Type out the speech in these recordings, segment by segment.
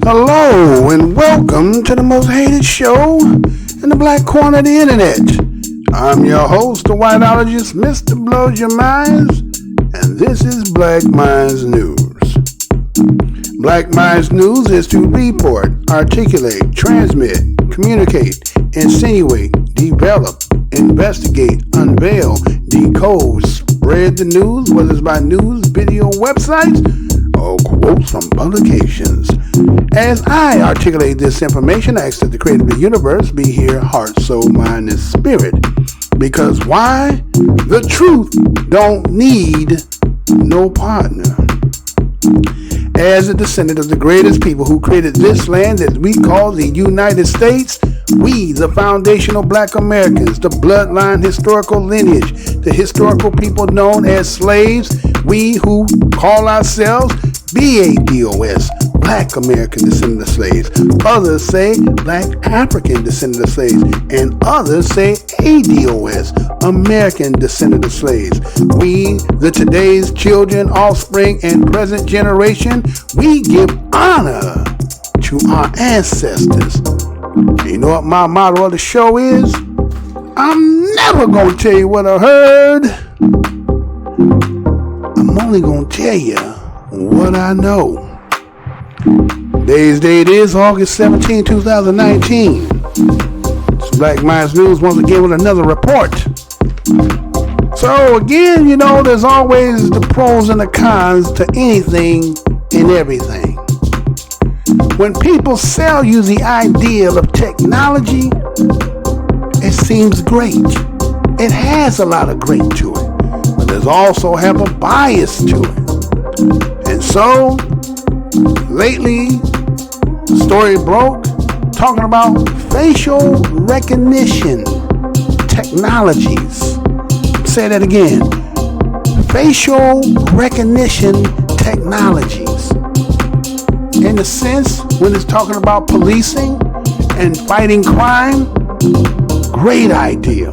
Hello and welcome to the most hated show in the black corner of the internet. I'm your host, the whiteologist, Mr. Blows Your Minds, and this is Black MINDZ News. Black MINDZ News is to report, articulate, transmit, communicate, insinuate, develop, investigate, unveil, decode, spread the news, whether it's by news, video, websites, or quotes from publications. As I articulate this information, I ask that the creator of the universe be here, heart, soul, mind, and spirit. Because why? The truth don't need no partner. As a descendant of the greatest people who created this land that we call the United States, we, the foundational black Americans, the bloodline historical lineage, the historical people known as slaves, we who call ourselves BADOS, Black American descendant of slaves. Others say Black African descendant of slaves. And others say ADOS, American descendant of slaves. We, the today's children, offspring, and present generation, we give honor to our ancestors. You know what my motto of the show is? I'm never going to tell you what I heard. I'm only going to tell you what I know. Today's date is August 17, 2019. It's Black MINDZ News once again with another report. So again, you know, there's always the pros and the cons to anything and everything. When people sell you the ideal of technology, it seems great. It has a lot of great to it, but there's also have a bias to it. And so, lately, the story broke talking about facial recognition technologies. Say that again. Facial recognition technologies. In a sense, when it's talking about policing and fighting crime, great idea.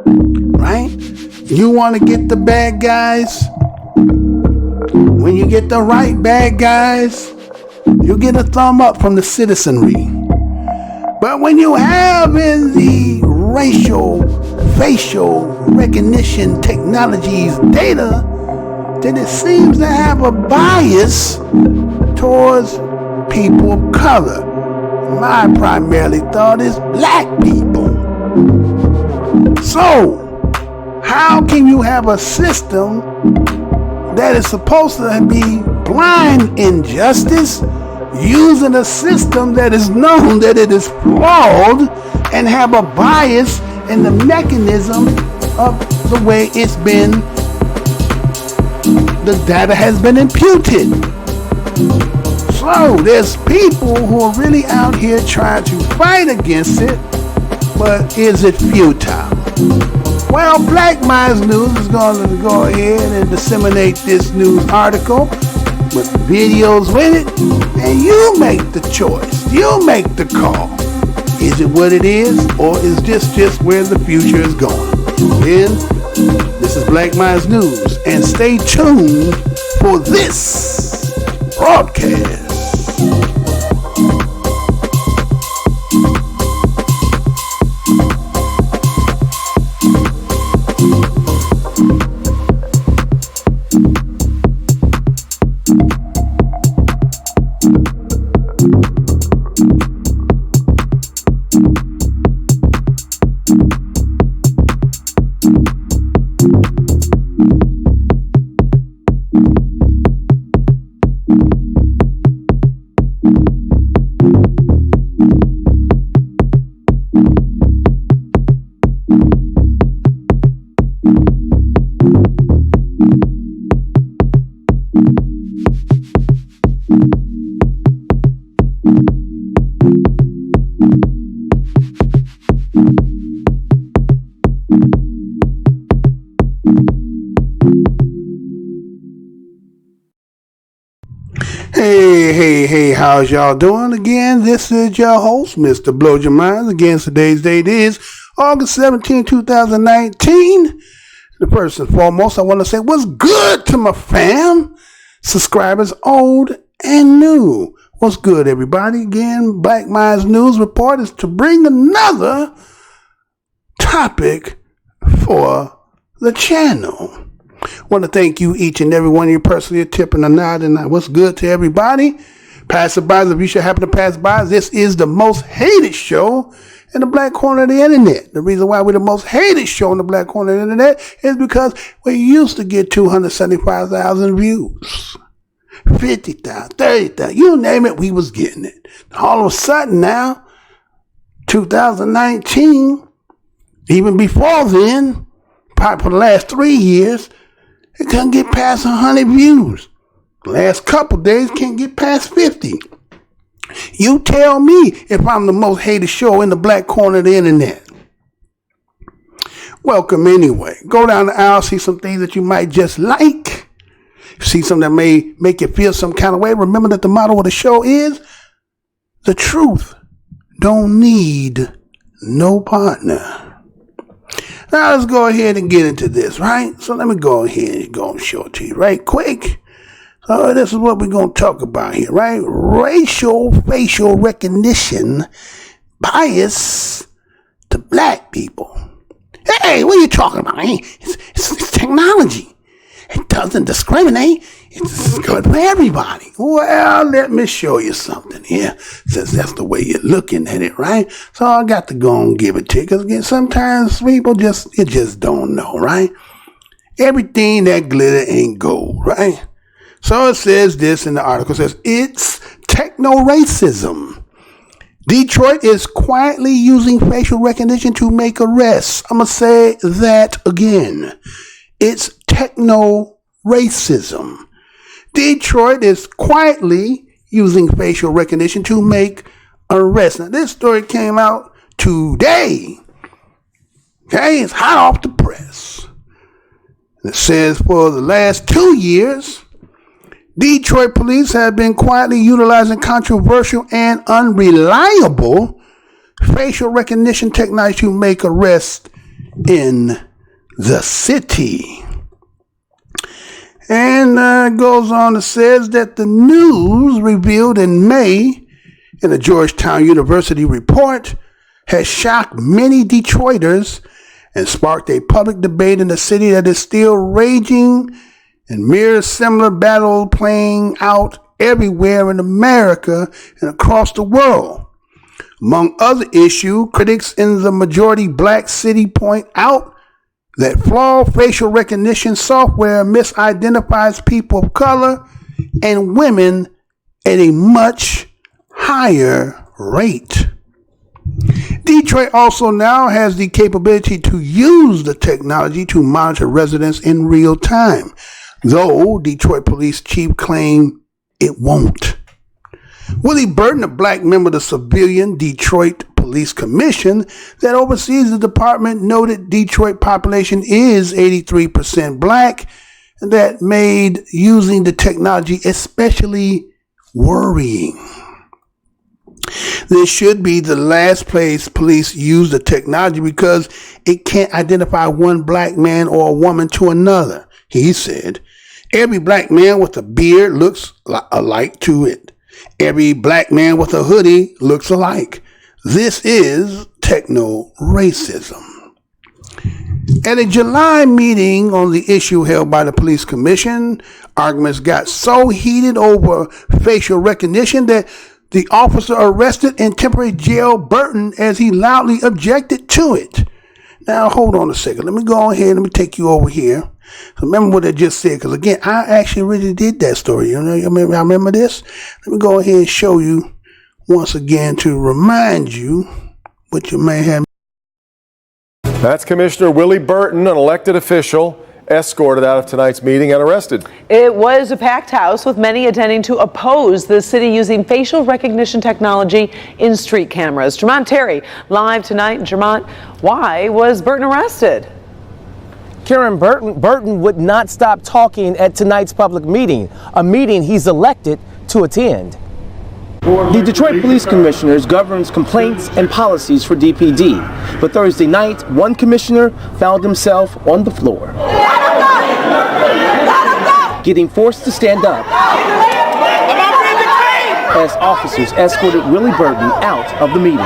Right? You want to get the bad guys. When you get the right bad guys, you get a thumb up from the citizenry. But when you have in the facial recognition technologies data, then it seems to have a bias towards people of color. My primarily thought is black people. So, how can you have a system that is supposed to be blind injustice using a system that is known that it is flawed and have a bias in the mechanism of the way it's been, the data has been imputed. So there's people who are really out here trying to fight against it, but is it futile? Well, Black MINDZ News is going to go ahead and disseminate this news article with videos with it, and you make the choice. You make the call. Is it what it is, or is this just where the future is going? Again, this is Black MINDZ News, and stay tuned for this broadcast. Hey, how's y'all doing? Again, this is your host, Mr. Blows Your Minds. Again, today's date is August 17, 2019. The first and foremost, I want to say what's good to my fam, subscribers old and new. What's good, everybody? Again, Black Minds News Report is to bring another topic for the channel. Want to thank you, each and every one of you personally, a tip and a nod. And what's good to everybody? Passerbys, if you should happen to pass by, this is the most hated show in the black corner of the internet. The reason why we're the most hated show in the black corner of the internet is because we used to get 275,000 views. 50,000, 30,000, you name it, we was getting it. All of a sudden now, 2019, even before then, probably for the last 3 years, it couldn't get past 100 views. The last couple days can't get past 50. You tell me if I'm the most hated show in the black corner of the internet. Welcome anyway. Go down the aisle, see some things that you might just like. See something that may make you feel some kind of way. Remember that the motto of the show is, the truth don't need no partner. Now let's go ahead and get into this, right? So let me go ahead and go and show it to you right quick. So this is what we're going to talk about here, right? Racial facial recognition bias to black people. Hey, what are you talking about? It's technology. It doesn't discriminate. It's good for everybody. Well, let me show you something here, since that's the way you're looking at it, right? So I got to go and give it to you, because again, sometimes people just don't know, right? Everything that glitter ain't gold, right? So it says this in the article. It says, it's techno-racism. Detroit is quietly using facial recognition to make arrests. I'm going to say that again. It's techno-racism. Detroit is quietly using facial recognition to make arrests. Now, this story came out today. Okay, it's hot off the press. It says for the last 2 years, Detroit police have been quietly utilizing controversial and unreliable facial recognition technology to make arrests in the city. And goes on to says that the news revealed in May in a Georgetown University report has shocked many Detroiters and sparked a public debate in the city that is still raging and mirrors similar battle playing out everywhere in America and across the world. Among other issues, critics in the majority black city point out that flawed facial recognition software misidentifies people of color and women at a much higher rate. Detroit also now has the capability to use the technology to monitor residents in real time, though Detroit Police Chief claimed it won't. Willie Burton, a black member of the Civilian Detroit Police Commission that oversees the department, noted Detroit population is 83% black, and that made using the technology especially worrying. This should be the last place police use the technology because it can't identify one black man or a woman to another, he said. Every black man with a beard looks alike to it. Every black man with a hoodie looks alike. This is techno-racism. At a July meeting on the issue held by the police commission, arguments got so heated over facial recognition that the officer arrested and temporarily jailed Burton as he loudly objected to it. Now, hold on a second. Let me go ahead. Let me take you over here. Remember what I just said, because again, I actually really did that story. You know, I remember this. Let me go ahead and show you once again to remind you what you may have. That's Commissioner Willie Burton, an elected official, escorted out of tonight's meeting and arrested. It was a packed house with many attending to oppose the city using facial recognition technology in street cameras. Jermont Terry live tonight. Jermont, why was Burton arrested? Karen, Burton would not stop talking at tonight's public meeting, a meeting he's elected to attend. The Detroit Police Commissioners governs complaints and policies for DPD. But Thursday night, one commissioner found himself on the floor, getting forced to stand up as officers escorted Willie Burton out of the meeting.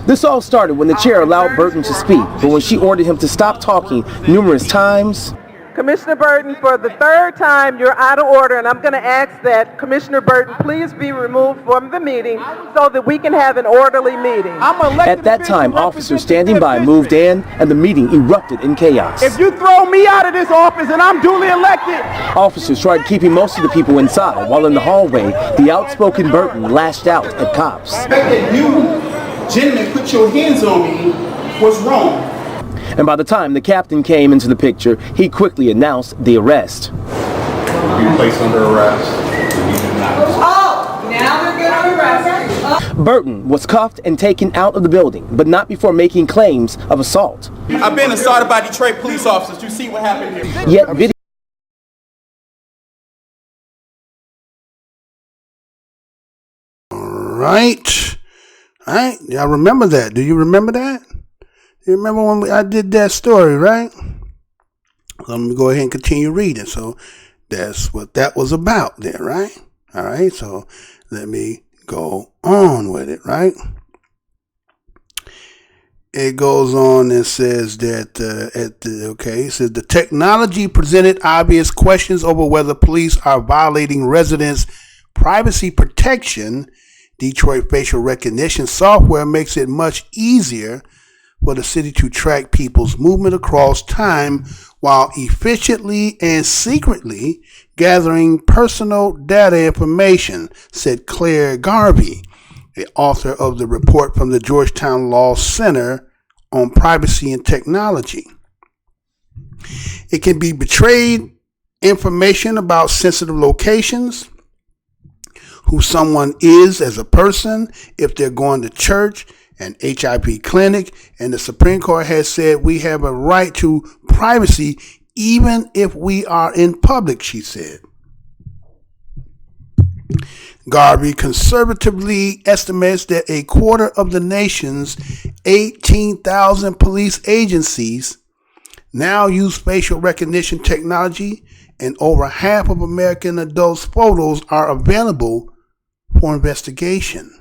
This all started when the chair allowed Burton to speak, but when she ordered him to stop talking numerous times. Commissioner Burton, for the third time, you're out of order, and I'm going to ask that Commissioner Burton please be removed from the meeting so that we can have an orderly meeting. At that time, officers standing by moved in, and the meeting erupted in chaos. If you throw me out of this office and I'm duly elected. Officers tried keeping most of the people inside, while in the hallway, the outspoken Burton lashed out at cops. The fact that you gentlemen put your hands on me was wrong. And by the time the captain came into the picture, he quickly announced the arrest. You placed under arrest. Oh, now they're going to arrest you. Burton was cuffed and taken out of the building, but not before making claims of assault. I've been assaulted by Detroit police officers. You see what happened here. Yet video. Right. Y'all remember that? Do you remember that? You remember when I did that story, right? Let me go ahead and continue reading. So that's what that was about there, right? All right. So let me go on with it, right? It goes on and says that it says the technology presented obvious questions over whether police are violating residents' privacy protection. Detroit facial recognition software makes it much easier for the city to track people's movement across time while efficiently and secretly gathering personal data information, said Claire Garvey, the author of the report from the Georgetown Law Center on Privacy and Technology. It can be betrayed information about sensitive locations, who someone is as a person, if they're going to church, an HIV clinic, and the Supreme Court has said we have a right to privacy even if we are in public, she said. Garvey conservatively estimates that a quarter of the nation's 18,000 police agencies now use facial recognition technology, and over half of American adults' photos are available for investigation.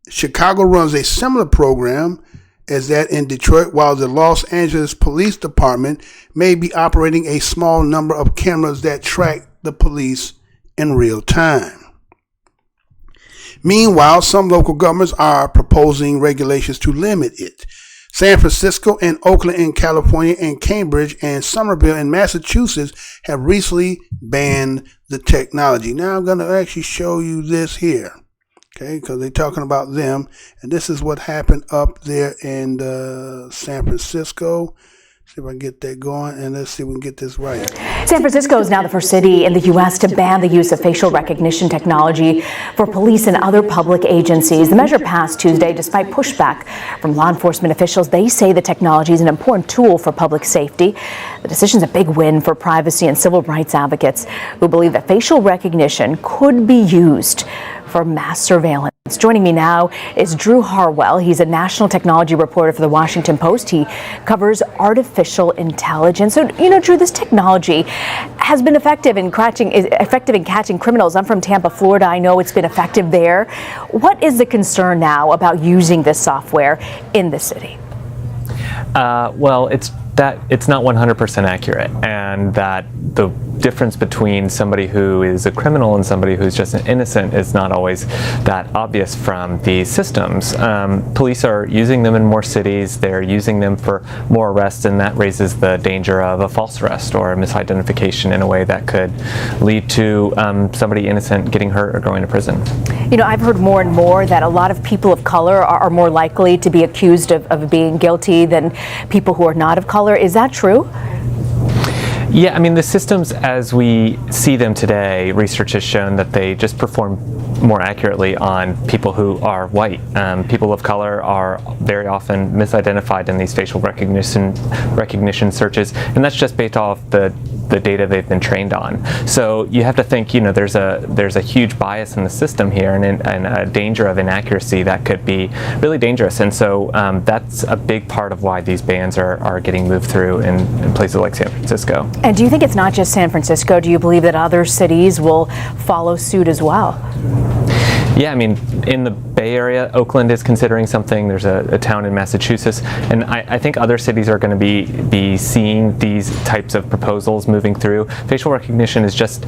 Chicago runs a similar program as that in Detroit, while the Los Angeles Police Department may be operating a small number of cameras that track the police in real time. Meanwhile, some local governments are proposing regulations to limit it. San Francisco and Oakland in California and Cambridge and Somerville in Massachusetts have recently banned the technology. Now I'm going to actually show you this here. Okay, because they're talking about them. And this is what happened up there in San Francisco. See if I can get that going, and let's see if we can get this right. San Francisco is now the first city in the U.S. to ban the use of facial recognition technology for police and other public agencies. The measure passed Tuesday despite pushback from law enforcement officials. They say the technology is an important tool for public safety. The decision is a big win for privacy and civil rights advocates who believe that facial recognition could be used for mass surveillance. Joining me now is Drew Harwell. He's a national technology reporter for the Washington Post. He covers artificial intelligence. So, Drew, this technology has been effective in catching criminals. I'm from Tampa, Florida. I know it's been effective there. What is the concern now about using this software in the city? Well, it's not 100% accurate, and that the difference between somebody who is a criminal and somebody who's just an innocent is not always that obvious from these systems. Police are using them in more cities. They're using them for more arrests, and that raises the danger of a false arrest or a misidentification in a way that could lead to somebody innocent getting hurt or going to prison. I've heard more and more that a lot of people of color are more likely to be accused of being guilty than people who are not of color. Is that true? Yeah, the systems as we see them today, research has shown that they just perform more accurately on people who are white. People of color are very often misidentified in these facial recognition searches, and that's just based off the the data they've been trained on. So you have to think, you know, there's a huge bias in the system here, and a danger of inaccuracy that could be really dangerous. And so that's a big part of why these bans are getting moved through in places like San Francisco. And do you think it's not just San Francisco? Do you believe that other cities will follow suit as well? Yeah, I mean, in the Bay Area, Oakland is considering something. There's a town in Massachusetts, and I think other cities are going to be seeing these types of proposals moving through. Facial recognition is just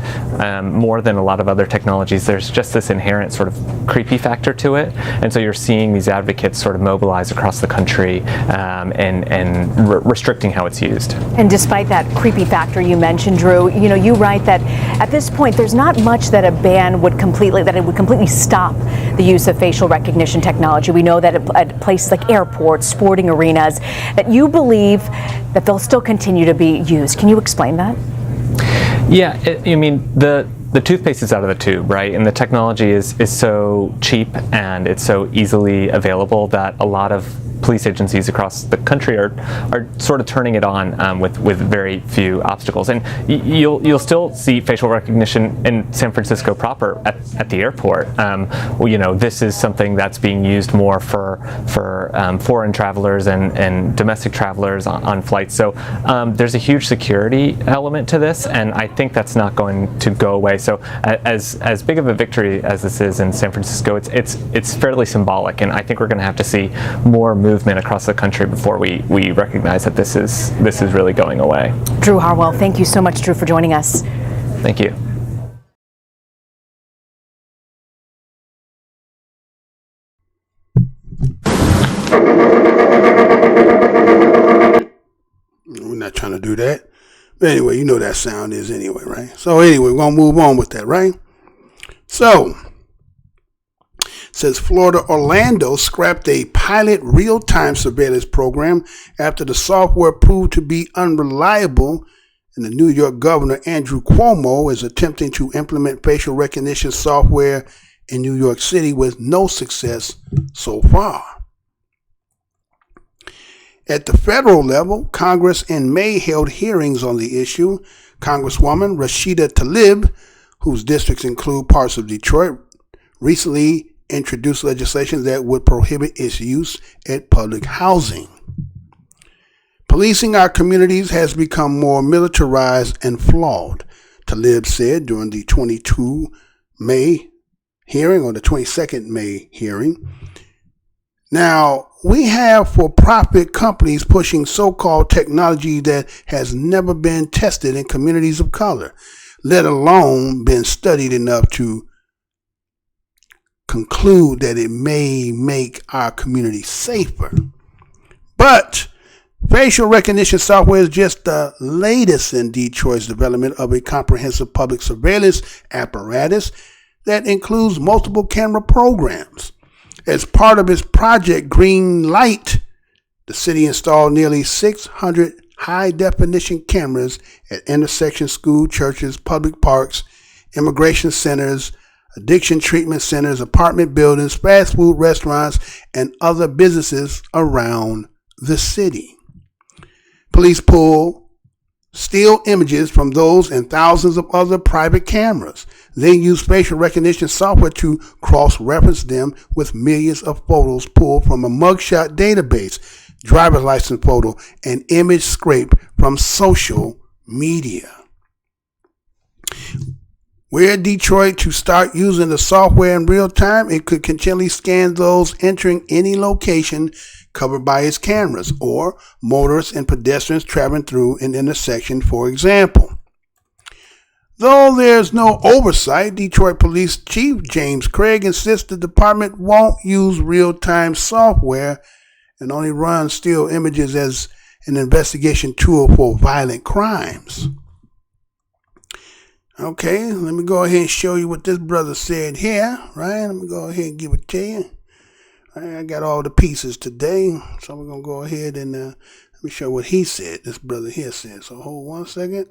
more than a lot of other technologies. There's just this inherent sort of creepy factor to it, and so you're seeing these advocates sort of mobilize across the country and restricting how it's used. And despite that creepy factor you mentioned, Drew, you know, you write that at this point there's not much that a ban would completely stop the use of facial recognition technology. We know that at places like airports, sporting arenas, that you believe that they'll still continue to be used. Can you explain that? Yeah, I mean, the toothpaste is out of the tube, right? And the technology is so cheap and it's so easily available that a lot of police agencies across the country are sort of turning it on with very few obstacles. And you'll still see facial recognition in San Francisco proper at the airport. Well, you know, this is something that's being used more for foreign travelers and domestic travelers on flights. So there's a huge security element to this, and I think that's not going to go away. So as big of a victory as this is in San Francisco, it's fairly symbolic, and I think we're going to have to see more movement across the country before we recognize that this is really going away. Drew Harwell, thank you so much, Drew, for joining us. Thank you. We're not trying to do that. But anyway, you know that sound is anyway, right? So anyway, we're going to move on with that, right? So, says Florida Orlando scrapped a pilot real-time surveillance program after the software proved to be unreliable, and the New York governor, Andrew Cuomo, is attempting to implement facial recognition software in New York City with no success so far. At the federal level, Congress in May held hearings on the issue. Congresswoman Rashida Tlaib, whose districts include parts of Detroit, recently introduced legislation that would prohibit its use at public housing. Policing our communities has become more militarized and flawed, Tlaib said during the 22 May hearing, or the 22nd May hearing. Now, we have for-profit companies pushing so-called technology that has never been tested in communities of color, let alone been studied enough to conclude that it may make our community safer. But facial recognition software is just the latest in Detroit's development of a comprehensive public surveillance apparatus that includes multiple camera programs. As part of its Project Green Light, the city installed nearly 600 high-definition cameras at intersections, school, churches, public parks, immigration centers, addiction treatment centers, apartment buildings, fast food restaurants, and other businesses around the city. Police pull still images from those and thousands of other private cameras. They use facial recognition software to cross-reference them with millions of photos pulled from a mugshot database, driver's license photo, and image scraped from social media. Were Detroit to start using the software in real time, it could continually scan those entering any location covered by its cameras, or motorists and pedestrians traveling through an intersection, for example. Though there's no oversight, Detroit Police Chief James Craig insists the department won't use real-time software and only run still images as an investigation tool for violent crimes. Okay, let me go ahead and show you what this brother said here, right? Let me go ahead and give it to you. I got all the pieces today, so we're going to go ahead and let me show what he said, this brother here said. So hold 1 second.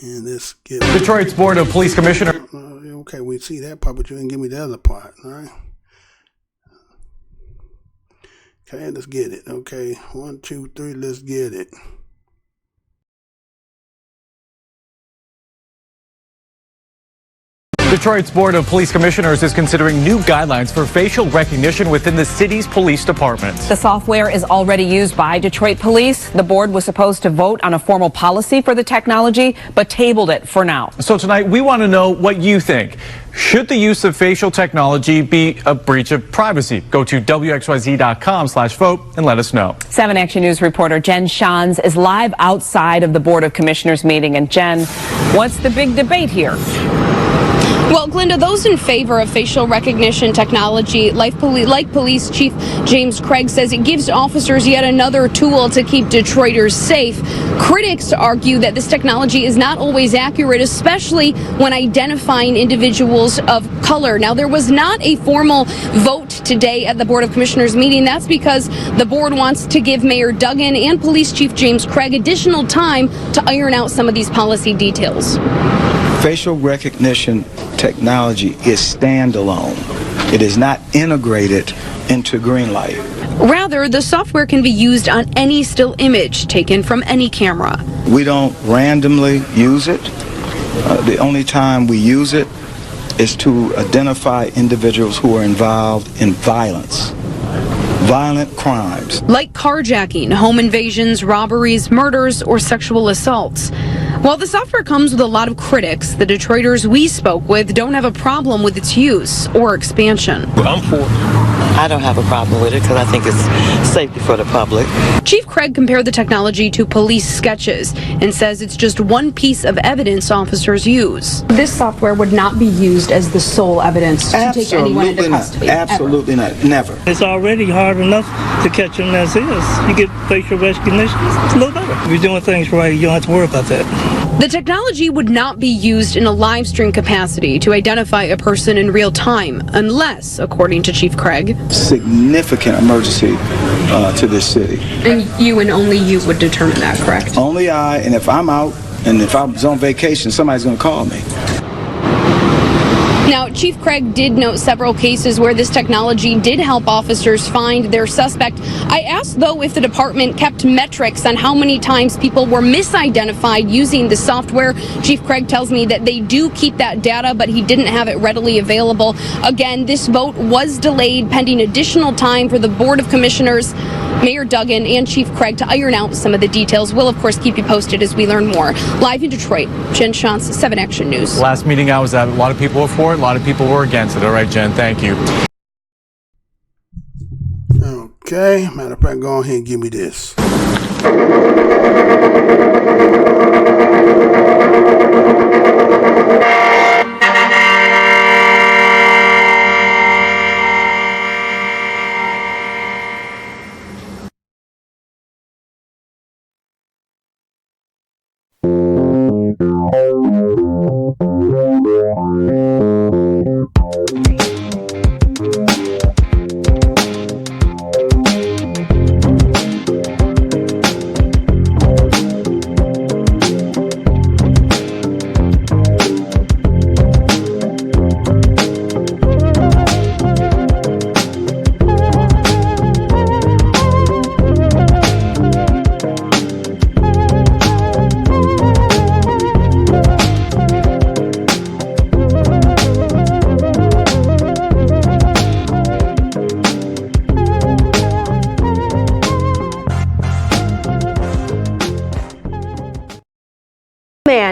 And let's get Detroit's Board of Police Commissioner. Okay, we see that part, but you didn't give me the other part, all right? Okay, let's get it. Okay, 1, 2, 3, let's get it. Detroit's Board of Police Commissioners is considering new guidelines for facial recognition within the city's police departments. The software is already used by Detroit police. The board was supposed to vote on a formal policy for the technology, but tabled it for now. So tonight, we want to know what you think. Should the use of facial technology be a breach of privacy? Go to WXYZ.com/vote and let us know. 7 Action News reporter Jen Shans is live outside of the Board of Commissioners meeting. And Jen, what's the big debate here? Well, Glinda, those in favor of facial recognition technology, like Police Chief James Craig says, it gives officers yet another tool to keep Detroiters safe. Critics argue that this technology is not always accurate, especially when identifying individuals of color. Now, there was not a formal vote today at the Board of Commissioners meeting. That's because the board wants to give Mayor Duggan and Police Chief James Craig additional time to iron out some of these policy details. Facial recognition technology is standalone. It is not integrated into Greenlight. Rather, the software can be used on any still image taken from any camera. We don't randomly use it. The only time we use it is to identify individuals who are involved in violent crimes. Like carjacking, home invasions, robberies, murders, or sexual assaults. While the software comes with a lot of critics, the Detroiters we spoke with don't have a problem with its use or expansion. I'm for it. I don't have a problem with it because I think it's safety for the public. Chief Craig compared the technology to police sketches and says it's just one piece of evidence officers use. This software would not be used as the sole evidence to take anyone into custody. Absolutely not. Never. It's already hard enough to catch them as is. You get facial recognition, it's a little better. If you're doing things right, you don't have to worry about that. The technology would not be used in a live stream capacity to identify a person in real time unless, according to Chief Craig, significant emergency to this city. And you and only you would determine that, correct? Only I, and if I'm out and if I was on vacation, somebody's going to call me. Now, Chief Craig did note several cases where this technology did help officers find their suspect. I asked, though, if the department kept metrics on how many times people were misidentified using the software. Chief Craig tells me that they do keep that data, but he didn't have it readily available. Again, this vote was delayed pending additional time for the Board of Commissioners, Mayor Duggan, and Chief Craig to iron out some of the details. We'll, of course, keep you posted as we learn more. Live in Detroit, Jen Shantz, 7 Action News. Last meeting I was at, a lot of people were for it, a lot of people were against it. All right, Jen, thank you. Okay, matter of fact, go ahead and give me this.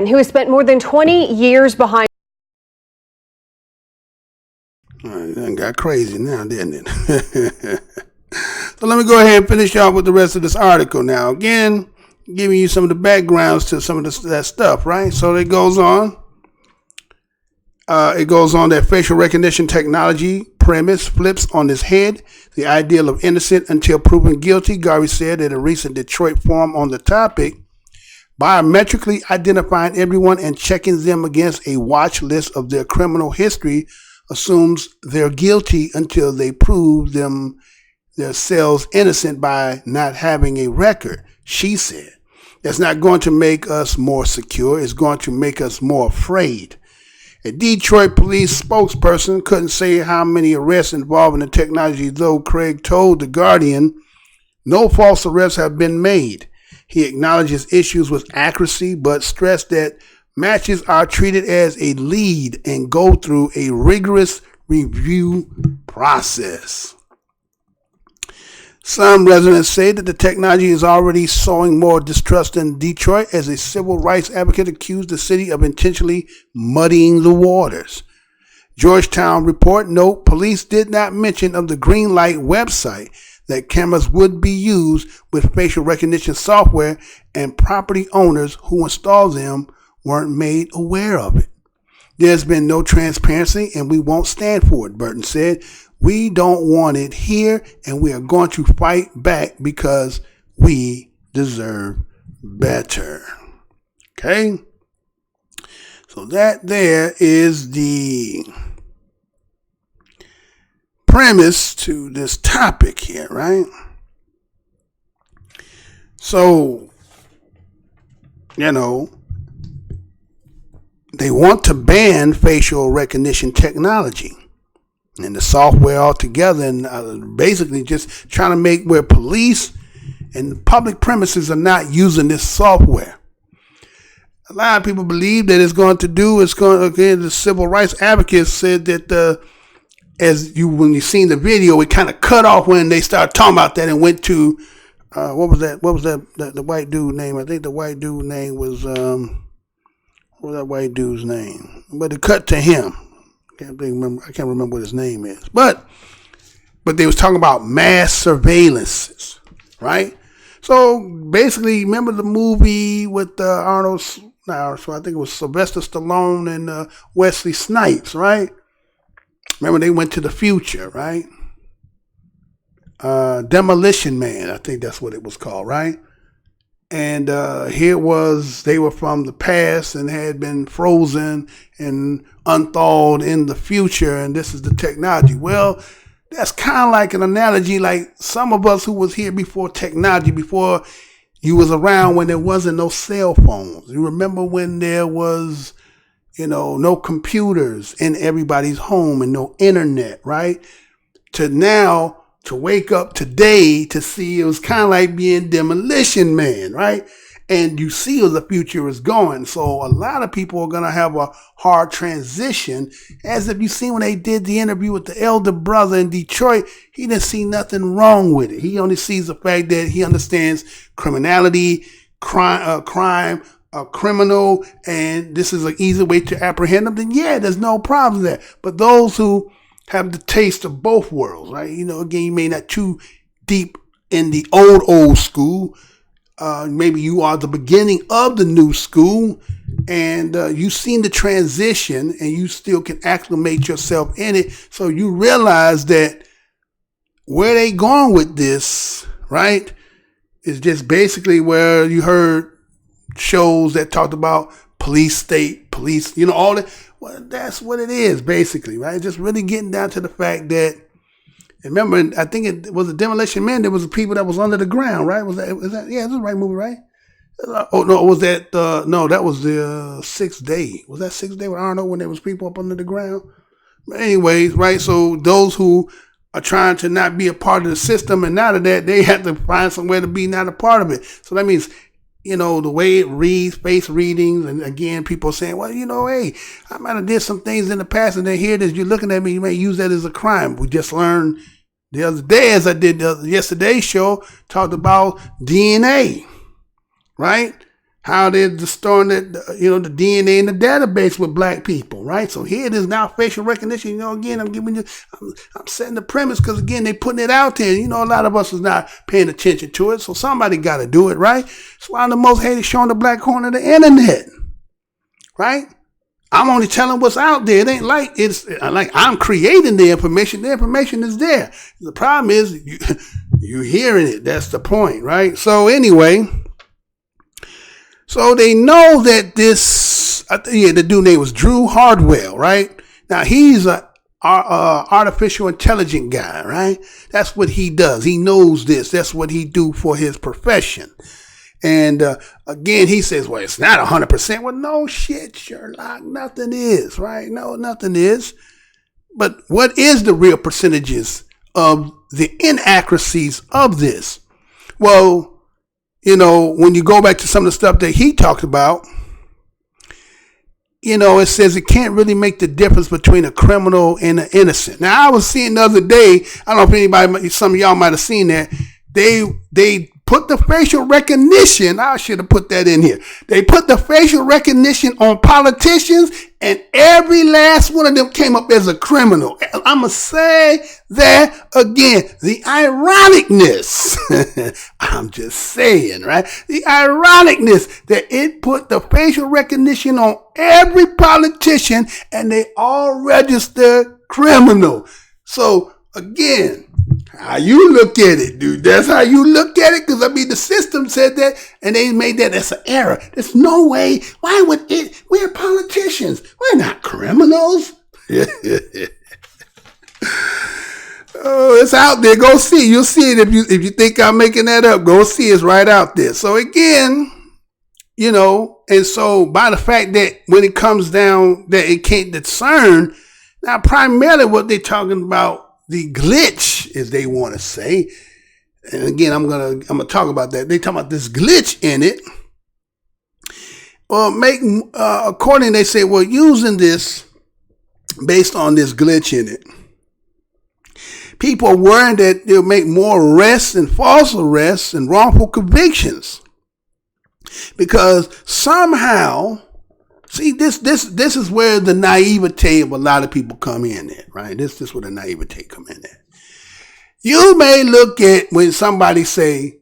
Who has spent more than 20 years behind. All right, that got crazy now, didn't it? So let me go ahead and finish off with the rest of this article now. Again, giving you some of the backgrounds to some of that stuff, right? So it goes on. That facial recognition technology premise flips on its head. The ideal of innocent until proven guilty, Garvey said at a recent Detroit forum on the topic. Biometrically identifying everyone and checking them against a watch list of their criminal history assumes they're guilty until they prove themselves innocent by not having a record, she said. That's not going to make us more secure. It's going to make us more afraid. A Detroit police spokesperson couldn't say how many arrests involving the technology, though Craig told The Guardian no false arrests have been made. He acknowledges issues with accuracy, but stressed that Matches are treated as a lead and go through a rigorous review process. Some residents say that the technology is already sowing more distrust in Detroit, as a civil rights advocate accused the city of intentionally muddying the waters. Georgetown report note, police did not mention of the green light website that cameras would be used with facial recognition software, and property owners who installed them weren't made aware of it. There's been no transparency and we won't stand for it, Burton said. We don't want it here and we are going to fight back because we deserve better. Okay? So that there is the premise to this topic here, right? So, they want to ban facial recognition technology and the software altogether, and basically just trying to make where police and public premises are not using this software. A lot of people believe that the civil rights advocates said that when you seen the video, it kind of cut off when they started talking about that and went to, what was the white dude's name? I think the white dude's name was, what was that white dude's name? But it cut to him. I can't remember what his name is. But they was talking about mass surveillances, right? So basically, remember the movie with Arnold? So I think it was Sylvester Stallone and Wesley Snipes, right? Remember they went to the future, right? Demolition Man, I think that's what it was called, right? And here it was, they were from the past and had been frozen and unthawed in the future, and this is the technology. Well, that's kind of like an analogy, like some of us who was here before technology, before you was around when there wasn't no cell phones. You remember when there was, no computers in everybody's home and no internet, right? To now, to wake up today to see it was kind of like being Demolition Man, right? And you see where the future is going. So a lot of people are going to have a hard transition. As if you see when they did the interview with the elder brother in Detroit, he didn't see nothing wrong with it. He only sees the fact that he understands criminality, crime, a criminal, and this is an easy way to apprehend them. Then yeah, there's no problem there. But those who have the taste of both worlds, right? Again, you may not too deep in the old school. Maybe you are the beginning of the new school, and you've seen the transition, and you still can acclimate yourself in it. So you realize that where they going with this, right, is just basically where you heard shows that talked about police state, police, all that. Well, that's what it is, basically, right? Just really getting down to the fact that, remember, I think it was a Demolition Man. There was people that was under the ground, right? Yeah, this is the right movie, right? Oh, no, was that, that was the Sixth Day. Was that Sixth Day with Arnold when there was people up under the ground? But anyways, right? So those who are trying to not be a part of the system, and out of that, they have to find somewhere to be not a part of it. So that means, the way it reads, face readings, and again, people saying, well, hey, I might have did some things in the past, and then here it is, you're looking at me, you may use that as a crime. We just learned the other day, as I did yesterday's show, talked about DNA, right? How they're storing the DNA in the database with black people, right? So here it is now, facial recognition. Again, I'm setting the premise because, again, they putting it out there. A lot of us is not paying attention to it. So somebody got to do it, right? It's why I'm the most hated show on the black corner of the internet, right? I'm only telling what's out there. It ain't like I'm creating the information. The information is there. The problem is you hearing it. That's the point, right? So anyway. So they know that the dude name was Drew Hardwell, right? Now he's a artificial intelligence guy, right? That's what he does. He knows this. That's what he do for his profession. And again, he says, well, it's not 100%. Well, no shit, Sherlock. Nothing is, right? No, nothing is. But what is the real percentages of the inaccuracies of this? Well, when you go back to some of the stuff that he talked about, it says it can't really make the difference between a criminal and an innocent. Now, I was seeing the other day, I don't know if some of y'all might have seen that, they put the facial recognition, I should have put that in here. They put the facial recognition on politicians, and every last one of them came up as a criminal. I'm going to say that again. The ironicness, I'm just saying, right? The ironicness that it put the facial recognition on every politician, and they all registered criminal. So, again, how you look at it, dude. That's how you look at it. Because, the system said that, and they made that as an error. There's no way. Why would it? We're politicians. We're not criminals. Oh, it's out there. Go see. You'll see it if you think I'm making that up. Go see. It's right out there. So, again, and so by the fact that when it comes down that it can't discern, now primarily what they're talking about, the glitch, as they want to say, and again, I'm gonna talk about that. They talk about this glitch in it. Well, according, they say, well, using this based on this glitch in it, people are worried that they'll make more arrests and false arrests and wrongful convictions because somehow. See, this is where the naivete of a lot of people come in at, right? This is where the naivete come in at. You may look at when somebody say,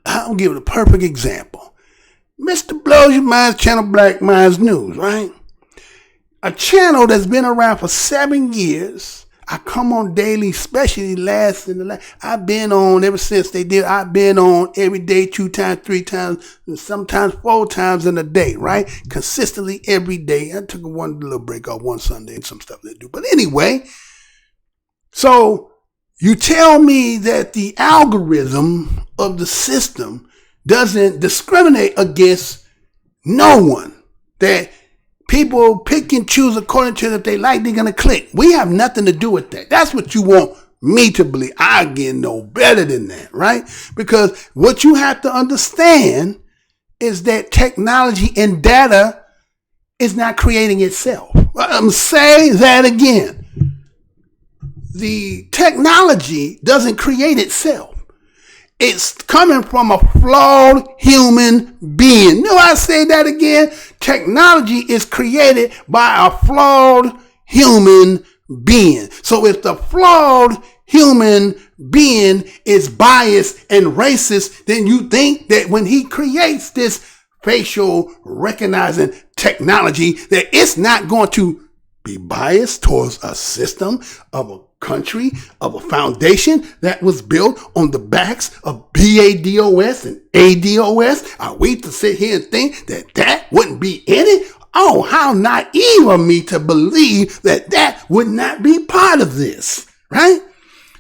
I'll give it a perfect example. Mr. Blows Your Mind channel, Black Minds News, right? A channel that's been around for 7 years. I come on daily, especially I've been on ever since they did. I've been on every day, 2 times, 3 times, sometimes 4 times in a day, right? Consistently every day. I took one little break off one Sunday and some stuff to do. But anyway, so you tell me that the algorithm of the system doesn't discriminate against no one, that people pick and choose according to if they like, they're going to click. We have nothing to do with that. That's what you want me to believe. I get no better than that, right? Because what you have to understand is that technology and data is not creating itself. I'm saying that again. The technology doesn't create itself. It's coming from a flawed human being. I say that again. Technology is created by a flawed human being. So if the flawed human being is biased and racist, then you think that when he creates this facial recognizing technology, that it's not going to be biased towards a system of a country, of a foundation that was built on the backs of BADOS and ADOS. Are we to sit here and think that that wouldn't be in it? Oh, how naive of me to believe that that would not be part of this, right?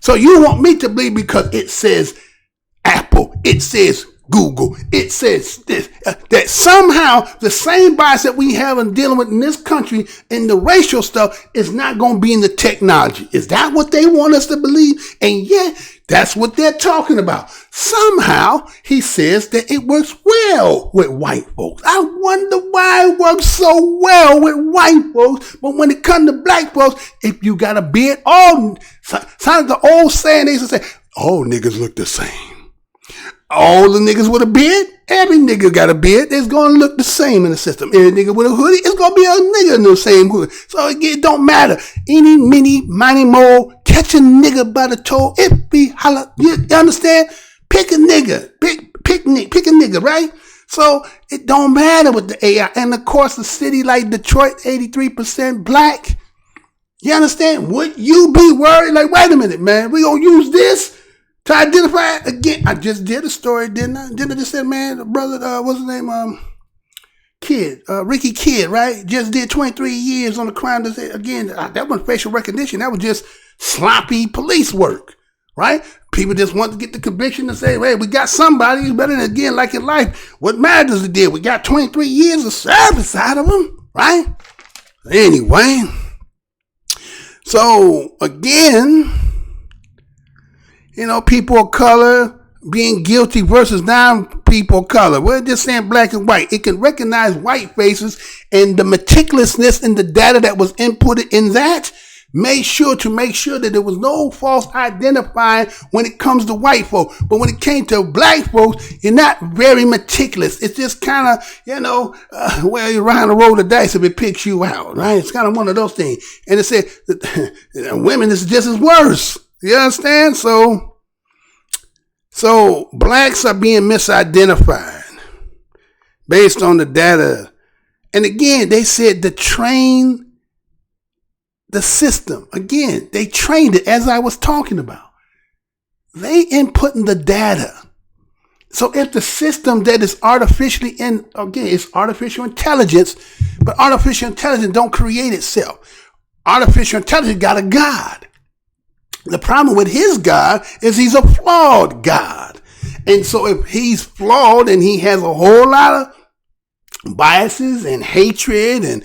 So you want me to believe because it says Apple, it says Google, it says this, that somehow the same bias that we have in dealing with in this country in the racial stuff is not going to be in the technology. Is that what they want us to believe? And yet, that's what they're talking about. Somehow, he says that it works well with white folks. I wonder why it works so well with white folks, but when it comes to black folks, if you got a beard, sounds like the old saying, they used to say, all niggas look the same. All the niggas with a beard, every nigga got a beard, it's going to look the same in the system. Every nigga with a hoodie, it's going to be a nigga in the same hoodie. So it don't matter. Any, mini, miny, mo, catch a nigga by the toe, it be holla. You understand? Pick a nigga. Pick a nigga, right? So it don't matter with the AI. And of course, a city like Detroit, 83% black. You understand? Would you be worried? Like, wait a minute, man, we going to use this to identify again? I just did a story, didn't I? Didn't I just say, man, the brother, what's his name? Kidd, Ricky Kidd, right? Just did 23 years on the crime. Again, that wasn't facial recognition. That was just sloppy police work, right? People just want to get the conviction and say, hey, we got somebody who's better than, again, like in life. What matters it did? We got 23 years of service out of them, right? Anyway, so again, people of color, being guilty versus non-people of color. We're just saying black and white. It can recognize white faces, and the meticulousness in the data that was inputted in that made sure that there was no false identifying when it comes to white folk. But when it came to black folks, you're not very meticulous. It's just kind of, well, you're trying to roll the dice if it picks you out, right? It's kind of one of those things. And it said that women is just as worse. You understand? So blacks are being misidentified based on the data. And again, they said to train the system. Again, they trained it as I was talking about. They inputting the data. So if the system that is it's artificial intelligence, but artificial intelligence don't create itself. Artificial intelligence got a God. The problem with his God is he's a flawed God. And so if he's flawed and he has a whole lot of biases and hatred and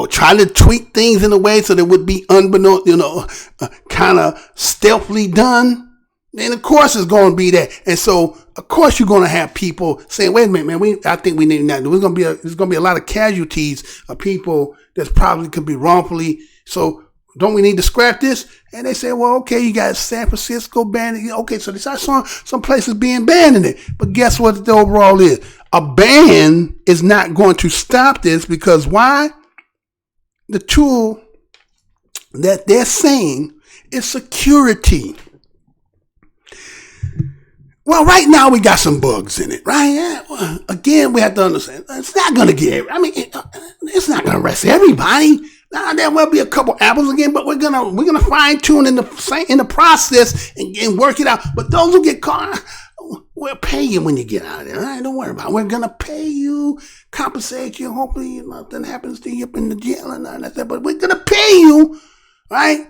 try to tweak things in a way so that it would be unbeknownst, kind of stealthily done, then of course it's going to be that. And so of course you're going to have people saying, wait a minute, man, I think we need that. There's going to be a lot of casualties of people that probably could be wrongfully. So don't we need to scrap this? And they say, well, okay, you got San Francisco banned. Okay, so I saw some places being banned in it. But guess what the overall is? A ban is not going to stop this, because why? The tool that they're saying is security. Well, right now we got some bugs in it, right? Yeah, well, again, we have to understand it's not going to it's not going to arrest everybody. Now, there will be a couple apples again, but we're gonna fine tune in the process and work it out. But those who get caught, we'll pay you when you get out of there. All right? Don't worry about it. We're gonna pay you, compensate you. Hopefully nothing happens to you up in the jail and all that. But we're gonna pay you, right?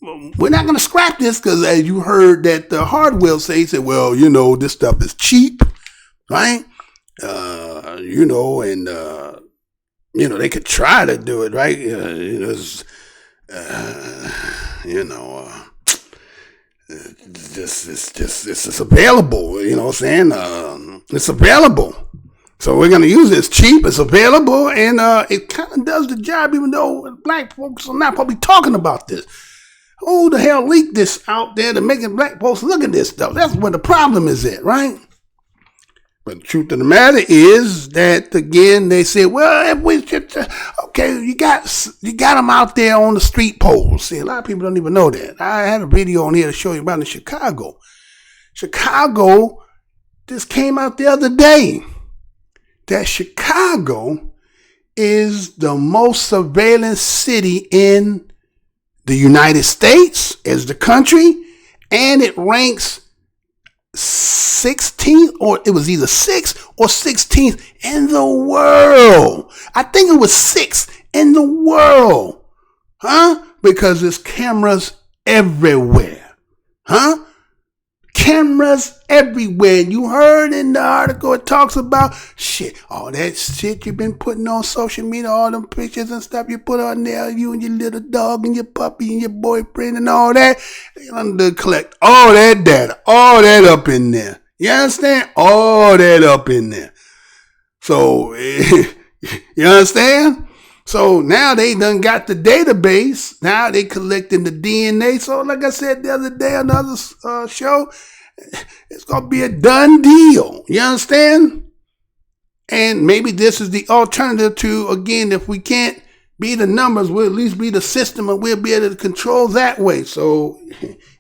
We're not gonna scrap this, because as you heard that the Hardwell said, well, this stuff is cheap, right? They could try to do it, right? It's available, you know what I'm saying? It's available. So we're going to use it. It's cheap, it's available, and it kind of does the job, even though black folks are not probably talking about this. Who the hell leaked this out there to making black folks look at this stuff? That's where the problem is at, right? But the truth of the matter is that, again, they say, well, if we just, okay, you got them out there on the street poles. See, a lot of people don't even know that. I had a video on here to show you about in Chicago. Chicago just came out the other day that Chicago is the most surveillance city in the United States as the country, and it ranks 16th, or it was either 6th or 16th in the world. I think it was 6th in the world. Because there's cameras everywhere. Cameras everywhere. You heard in the article, it talks about all that shit you've been putting on social media, all them pictures and stuff you put on there, you and your little dog and your puppy and your boyfriend and all that. They're going to collect all that data, all that up in there. You understand? All that up in there. So, you understand? So now they done got the database. Now they collecting the DNA. So like I said the other day on the other show, it's going to be a done deal. You understand? And maybe this is the alternative to, again, if we can't be the numbers, we'll at least be the system, and we'll be able to control that way. So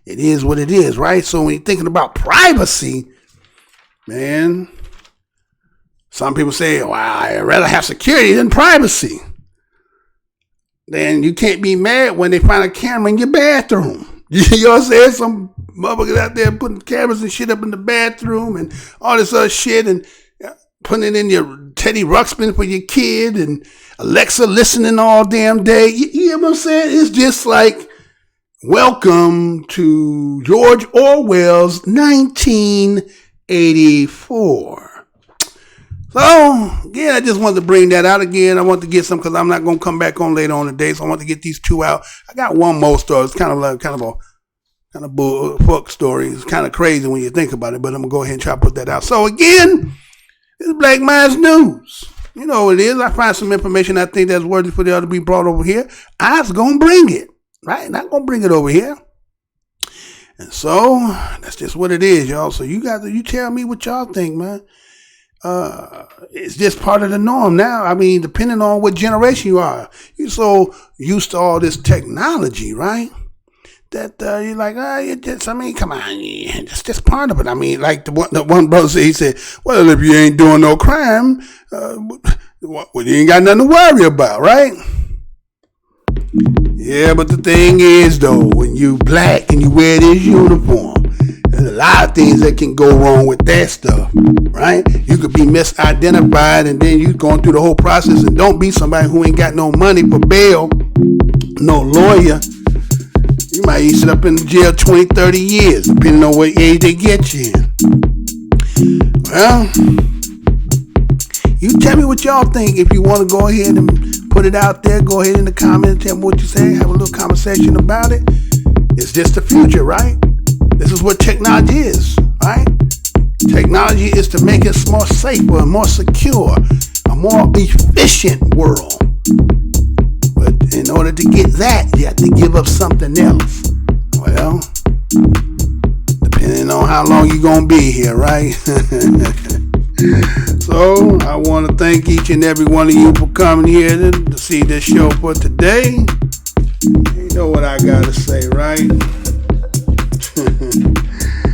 it is what it is, right? So when you're thinking about privacy, man, some people say, well, I'd rather have security than privacy. Then you can't be mad when they find a camera in your bathroom. You know what I'm saying? Some motherfuckers out there putting cameras and shit up in the bathroom and all this other shit, and putting it in your Teddy Ruxpin for your kid, and Alexa listening all damn day. You know what I'm saying? It's just like, welcome to George Orwell's 1984. So, yeah, I just wanted to bring that out again. I want to get some, because I'm not going to come back on later on today, so I want to get these two out. I got one more story. It's kind of kind of book story. It's kind of crazy when you think about it, but I'm going to go ahead and try to put that out. So again, it's Black Minds News. You know what it is. I find some information I think that's worthy for the other to be brought over here. I was going to bring it, right? Not going to bring it over here. And so that's just what it is, y'all. So you tell me what y'all think, man. It's just part of the norm now. I mean, depending on what generation you are, you're so used to all this technology, right? That you're like, come on, it's just part of it. I mean, like the one brother said, he said, well, if you ain't doing no crime, well, you ain't got nothing to worry about, right? Yeah, but the thing is, though, when you black and you wear this uniform, there's a lot of things that can go wrong with that stuff, right? You could be misidentified, and then you going through the whole process, and don't be somebody who ain't got no money for bail, no lawyer. You might sit up in jail 20, 30 years, depending on what age they get you in. Well, you tell me what y'all think. If you want to go ahead and put it out there, go ahead in the comments, tell me what you say, have a little conversation about it. It's just the future, right? This is what technology is, right? Technology is to make us more safer, a more secure, a more efficient world. But in order to get that, you have to give up something else. Well, depending on how long you're going to be here, right? So, I want to thank each and every one of you for coming here to see this show for today. You know what I got to say, right?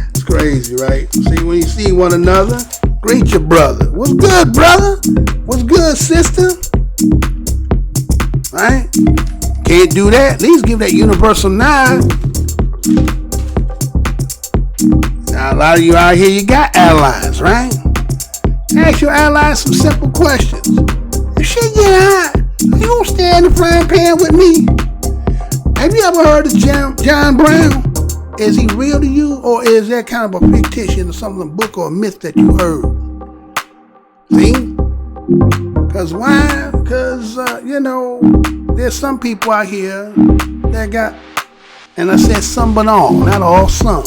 It's crazy, right? See, when you see one another, greet your brother. What's good, brother? What's good, sister? Right? Can't do that. At least give that universal nod. Now, a lot of you out here, you got allies, right? Ask your allies some simple questions. If shit get hot, you gonna stay in the frying pan with me? Have you ever heard of John Brown? Is he real to you, or is that kind of a fictitious or something, a book or a myth that you heard? See? Because why? Because, there's some people out here that got, and I said some but all, not all, some,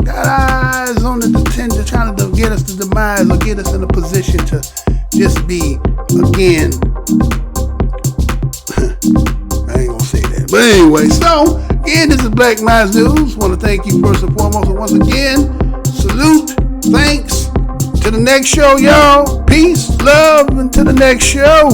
got eyes on the detention, trying to get us to demise or get us in a position to just be, again, I ain't gonna say that. But anyway, so, again, this is Black Minds News. Want to thank you first and foremost. And once again, salute, thanks. To the next show, y'all. Peace, love, and to the next show.